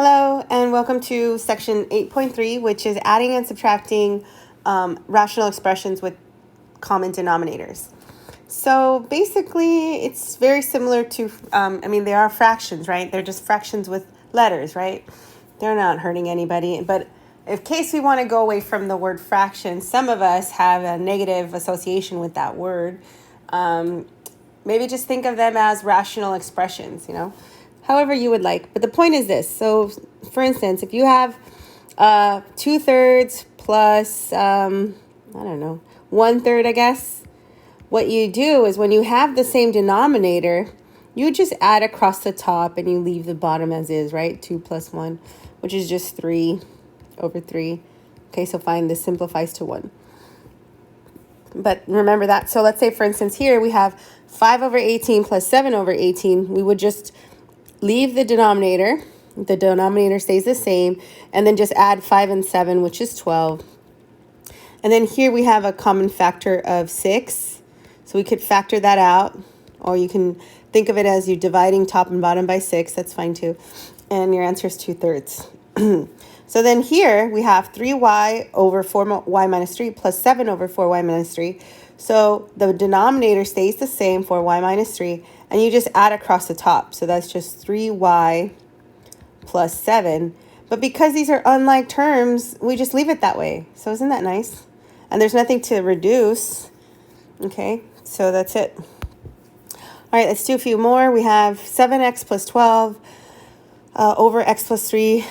Hello, and welcome to section 8.3, which is adding and subtracting rational expressions with common denominators. So basically, it's very similar to, they are fractions, right? They're just fractions with letters, right? They're not hurting anybody. But in case we want to go away from the word fraction, some of us have a negative association with that word. Maybe just think of them as rational expressions, however you would like. But the point is this. So, for instance, if you have 2/3 plus, 1/3, I guess, what you do is when you have the same denominator, you just add across the top and you leave the bottom as is, right? 2 plus 1, which is just 3/3. Okay, so fine, this simplifies to 1. But remember that. So let's say, for instance, here we have 5/18 plus 7/18. We would just leave the denominator. The denominator stays the same. And then just add 5 and 7, which is 12. And then here we have a common factor of 6. So we could factor that out. Or you can think of it as you dividing top and bottom by 6. That's fine too. And your answer is 2/3. So then here we have 3y over 4y minus 3 plus 7 over 4y minus 3. So the denominator stays the same, 4y minus 3, and you just add across the top. So that's just 3y plus 7. But because these are unlike terms, we just leave it that way. So isn't that nice? And there's nothing to reduce. Okay, so that's it. All right, let's do a few more. We have 7x plus 12 over x plus 3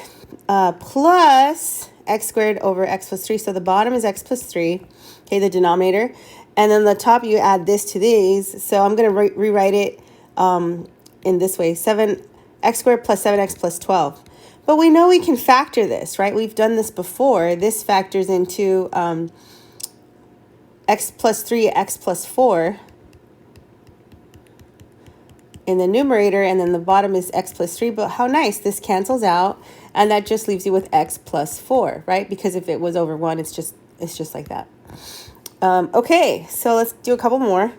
plus x squared over x plus 3. So the bottom is x plus 3, okay, the denominator. And then the top, you add this to these. So I'm going to rewrite it in this way, 7x squared plus 7x plus 12. But we know we can factor this, right? We've done this before. This factors into x plus 3, x plus 4 in the numerator, and then the bottom is x plus 3. But how nice, this cancels out, and that just leaves you with x plus 4, right? Because if it was over 1, it's just like that. Okay, so let's do a couple more.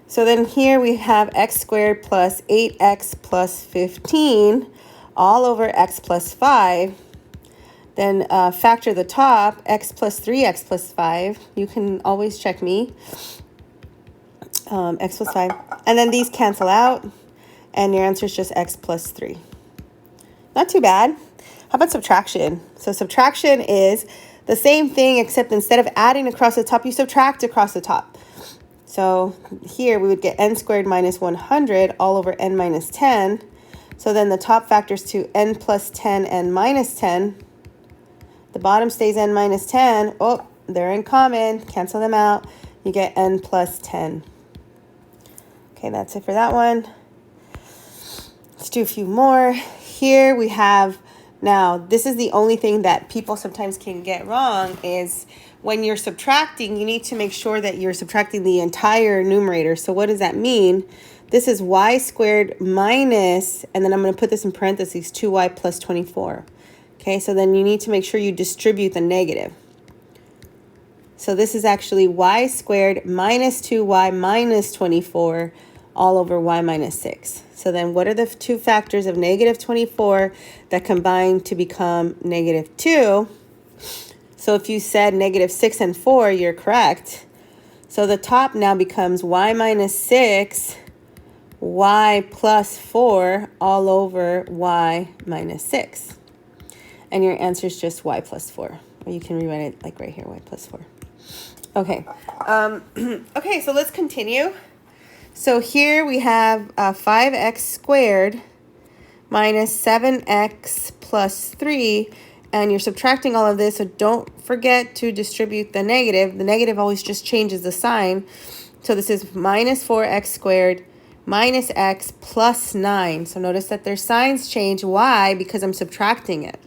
So then here we have x squared plus 8x plus 15 all over x plus 5. Then factor the top, x plus 3, x plus 5. You can always check me. X plus 5. And then these cancel out, and your answer is just x plus 3. Not too bad. How about subtraction? So subtraction is the same thing, except instead of adding across the top, you subtract across the top. So here we would get n squared minus 100 all over n minus 10. So then the top factors to n plus 10 and minus 10. The bottom stays n minus 10. Oh, they're in common. Cancel them out. You get n plus 10. Okay, that's it for that one. Let's do a few more. Here we have, now this is the only thing that people sometimes can get wrong, is when you're subtracting, you need to make sure that you're subtracting the entire numerator. So what does that mean? This is y squared minus, and then I'm going to put this in parentheses, 2y plus 24. Okay, so then you need to make sure you distribute the negative. So this is actually y squared minus 2y minus 24 all over y minus 6. So then what are the two factors of negative 24 that combine to become negative 2? So if you said negative 6 and 4, you're correct. So the top now becomes y minus 6, y plus 4 all over y minus 6. And your answer is just y plus 4. Or you can rewrite it like right here, y plus 4. Okay. Okay, so let's continue. So here we have 5x squared minus 7x plus 3. And you're subtracting all of this, so don't forget to distribute the negative. The negative always just changes the sign. So this is minus 4x squared minus x plus 9. So notice that their signs change. Why? Because I'm subtracting it.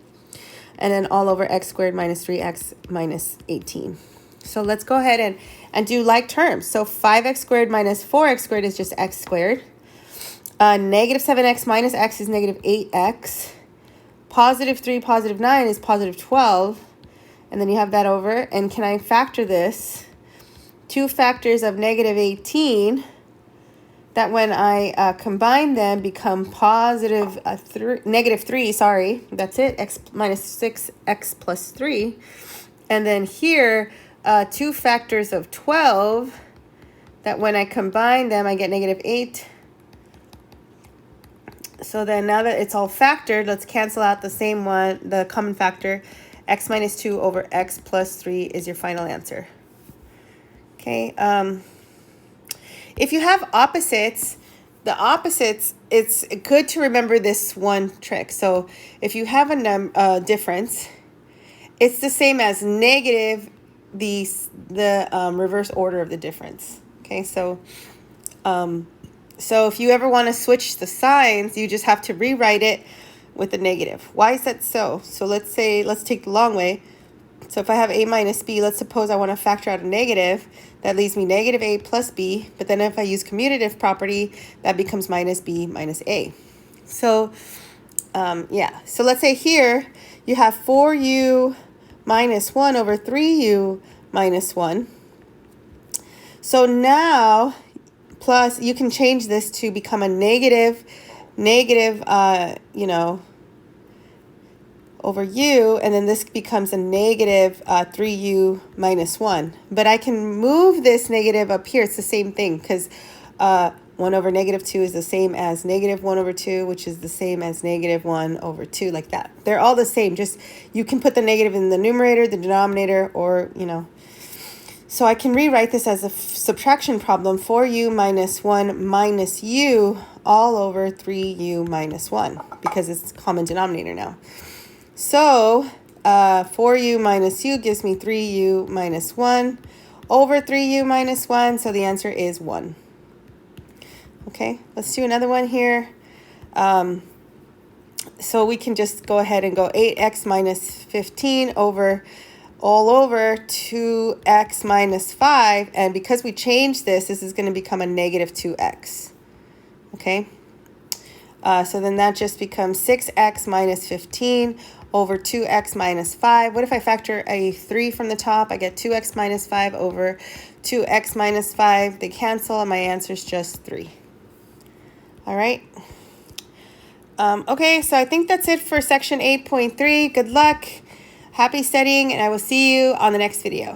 And then all over x squared minus 3x minus 18. So let's go ahead and do like terms. So 5x squared minus 4x squared is just x squared. Negative 7x minus x is negative 8x. Positive 3, positive 9 is positive 12. And then you have that over. And can I factor this? 2 factors of negative 18 that when I combine them become positive negative 3, sorry, that's it, x minus 6, x plus 3. And then here, 2 factors of 12, that when I combine them, I get negative 8. So then now that it's all factored, let's cancel out the same one, the common factor. X minus 2 over x plus 3 is your final answer. Okay. If you have opposites, the opposites, it's good to remember this one trick. So if you have a difference, it's the same as negative the reverse order of the difference. Okay, so if you ever want to switch the signs, you just have to rewrite it with the negative. Why is that so? So let's take the long way. So if I have a minus b, let's suppose I want to factor out a negative. That leaves me negative a plus b. But then if I use commutative property, that becomes minus b minus a. So, yeah. So let's say here you have 4u minus 1 over 3u minus 1. So now, plus, you can change this to become a negative, over u, and then this becomes a negative 3u minus 1. But I can move this negative up here. It's the same thing, because 1 over negative 2 is the same as negative 1 over 2, which is the same as negative 1 over 2, like that. They're all the same. Just you can put the negative in the numerator, the denominator, or, So I can rewrite this as a subtraction problem. 4u minus 1 minus u all over 3u minus 1, because it's common denominator now. So 4u minus u gives me 3u minus 1 over 3u minus 1. So the answer is 1. Okay, let's do another one here. So we can just go ahead and go 8x minus 15 all over 2x minus 5. And because we changed this is going to become a negative 2x. Okay, so then that just becomes 6x minus 15 over 2x minus 5. What if I factor a 3 from the top? I get 2x minus 5 over 2x minus 5. They cancel, and my answer is just 3. All right. Okay, so I think that's it for section 8.3. Good luck. Happy studying, and I will see you on the next video.